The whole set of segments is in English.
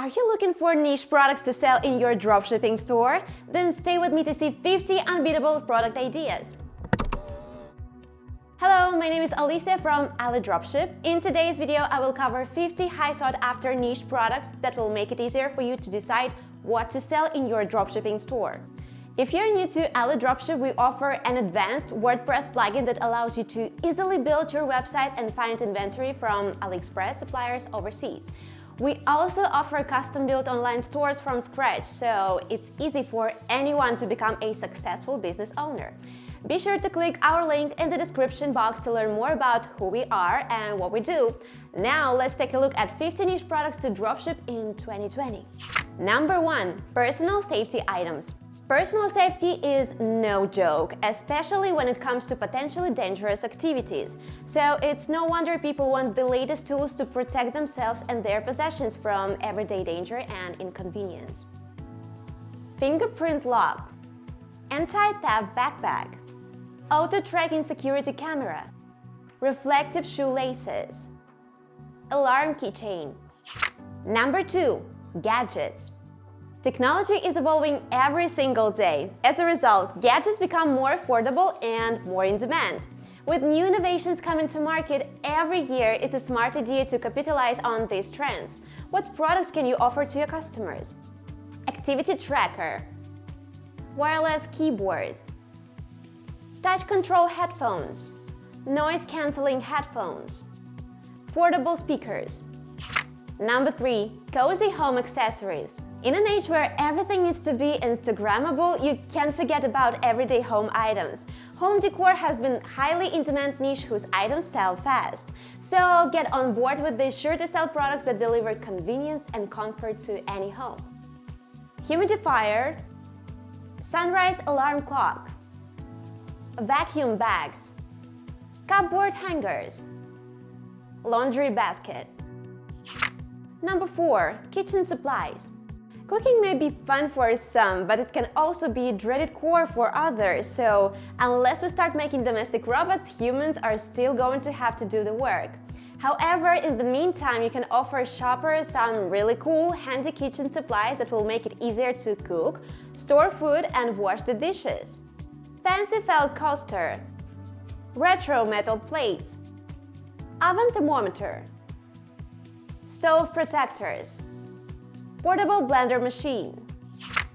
Are you looking for niche products to sell in your dropshipping store? Then stay with me to see 50 unbeatable product ideas. Hello, my name is Alicia from AliDropship. In today's video, I will cover 50 high sought-after niche products that will make it easier for you to decide what to sell in your dropshipping store. If you're new to AliDropship, we offer an advanced WordPress plugin that allows you to easily build your website and find inventory from AliExpress suppliers overseas. We also offer custom-built online stores from scratch, so it's easy for anyone to become a successful business owner. Be sure to click our link in the description box to learn more about who we are and what we do. Now let's take a look at 50 niche products to dropship in 2020. Number 1. Personal safety items. Personal safety is no joke, especially when it comes to potentially dangerous activities. So it's no wonder people want the latest tools to protect themselves and their possessions from everyday danger and inconvenience. Fingerprint lock, anti-theft backpack, auto-tracking security camera, reflective shoelaces, alarm keychain. Number 2. Gadgets. Technology is evolving every single day. As a result, gadgets become more affordable and more in demand. With new innovations coming to market every year, it's a smart idea to capitalize on these trends. What products can you offer to your customers? Activity tracker, wireless keyboard, touch control headphones, noise cancelling headphones, portable speakers. Number 3. Cozy home accessories. In an age where everything needs to be Instagrammable, you can't forget about everyday home items. Home decor has been highly in-demand niche whose items sell fast. So get on board with these sure-to-sell products that deliver convenience and comfort to any home. Humidifier, sunrise alarm clock, vacuum bags, cupboard hangers, laundry basket. Number 4. Kitchen supplies. Cooking may be fun for some, but it can also be a dreaded chore for others. So unless we start making domestic robots, humans are still going to have to do the work. However, in the meantime, you can offer shoppers some really cool, handy kitchen supplies that will make it easier to cook, store food, and wash the dishes. Fancy felt coaster, retro metal plates, oven thermometer, stove protectors, portable blender machine.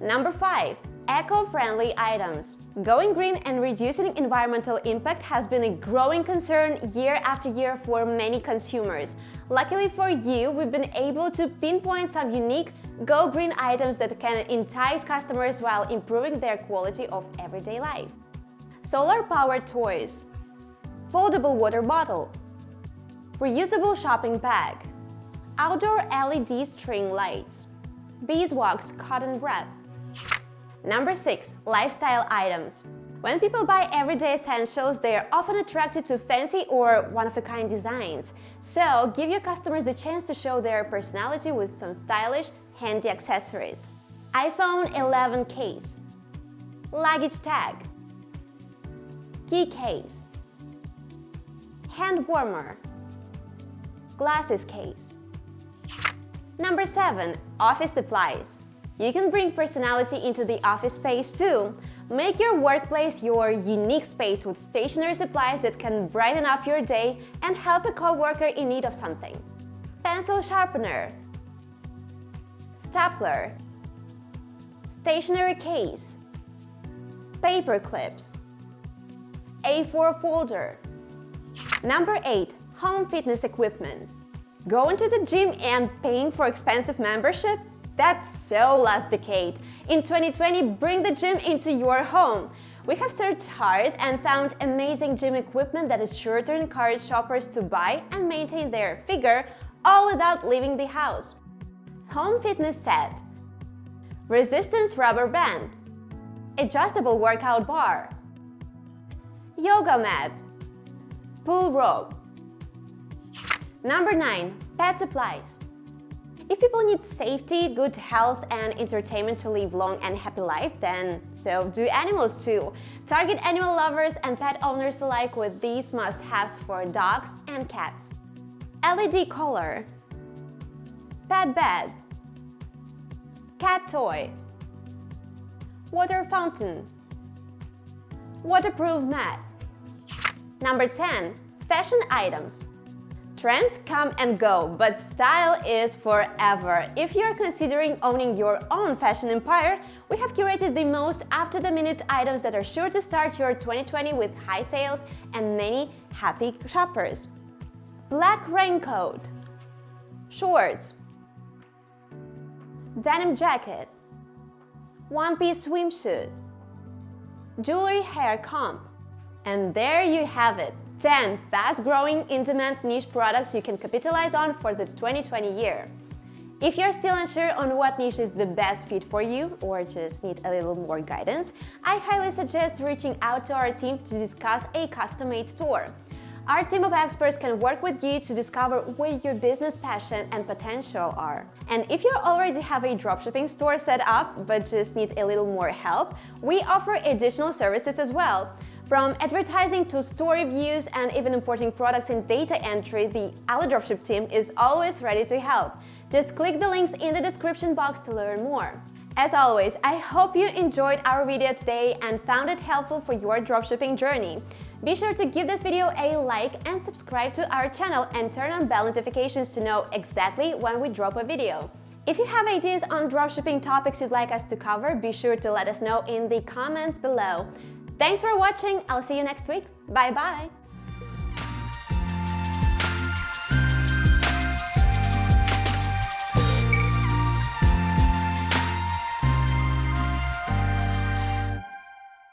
Number 5. Eco-friendly items. Going green and reducing environmental impact has been a growing concern year after year for many consumers. Luckily for you, we've been able to pinpoint some unique Go Green items that can entice customers while improving their quality of everyday life. Solar-powered toys, foldable water bottle, reusable shopping bag, outdoor LED string lights, beeswax cotton wrap. Number 6. Lifestyle items. When people buy everyday essentials, they are often attracted to fancy or one-of-a-kind designs. So give your customers the chance to show their personality with some stylish, handy accessories. iPhone 11 case, luggage tag, key case, hand warmer, glasses case. Number 7. Office supplies. You can bring personality into the office space too. Make your workplace your unique space with stationery supplies that can brighten up your day and help a coworker in need of something. Pencil sharpener, stapler, stationery case, paper clips, A4 folder. Number 8. Home fitness equipment. Going to the gym and paying for expensive membership? That's so last decade. In 2020, bring the gym into your home. We have searched hard and found amazing gym equipment that is sure to encourage shoppers to buy and maintain their figure, all without leaving the house. Home fitness set, resistance rubber band, adjustable workout bar, yoga mat, pull rope. Number 9. Pet supplies. If people need safety, good health, and entertainment to live long and happy life, then so do animals too. Target animal lovers and pet owners alike with these must-haves for dogs and cats. LED collar, pet bed, cat toy, water fountain, waterproof mat. Number 10. Fashion items. Trends come and go, but style is forever. If you're considering owning your own fashion empire, we have curated the most up-to-the-minute items that are sure to start your 2020 with high sales and many happy shoppers. Black raincoat, shorts, denim jacket, one-piece swimsuit, jewelry hair comb. And there you have it, 10 fast-growing, in-demand niche products you can capitalize on for the 2020 year. If you're still unsure on what niche is the best fit for you or just need a little more guidance, I highly suggest reaching out to our team to discuss a custom-made store. Our team of experts can work with you to discover where your business passion and potential are. And if you already have a dropshipping store set up but just need a little more help, we offer additional services as well. From advertising to store reviews and even importing products and data entry, the AliDropship team is always ready to help. Just click the links in the description box to learn more. As always, I hope you enjoyed our video today and found it helpful for your dropshipping journey. Be sure to give this video a like and subscribe to our channel and turn on bell notifications to know exactly when we drop a video. If you have ideas on dropshipping topics you'd like us to cover, be sure to let us know in the comments below. Thanks for watching, I'll see you next week. Bye bye!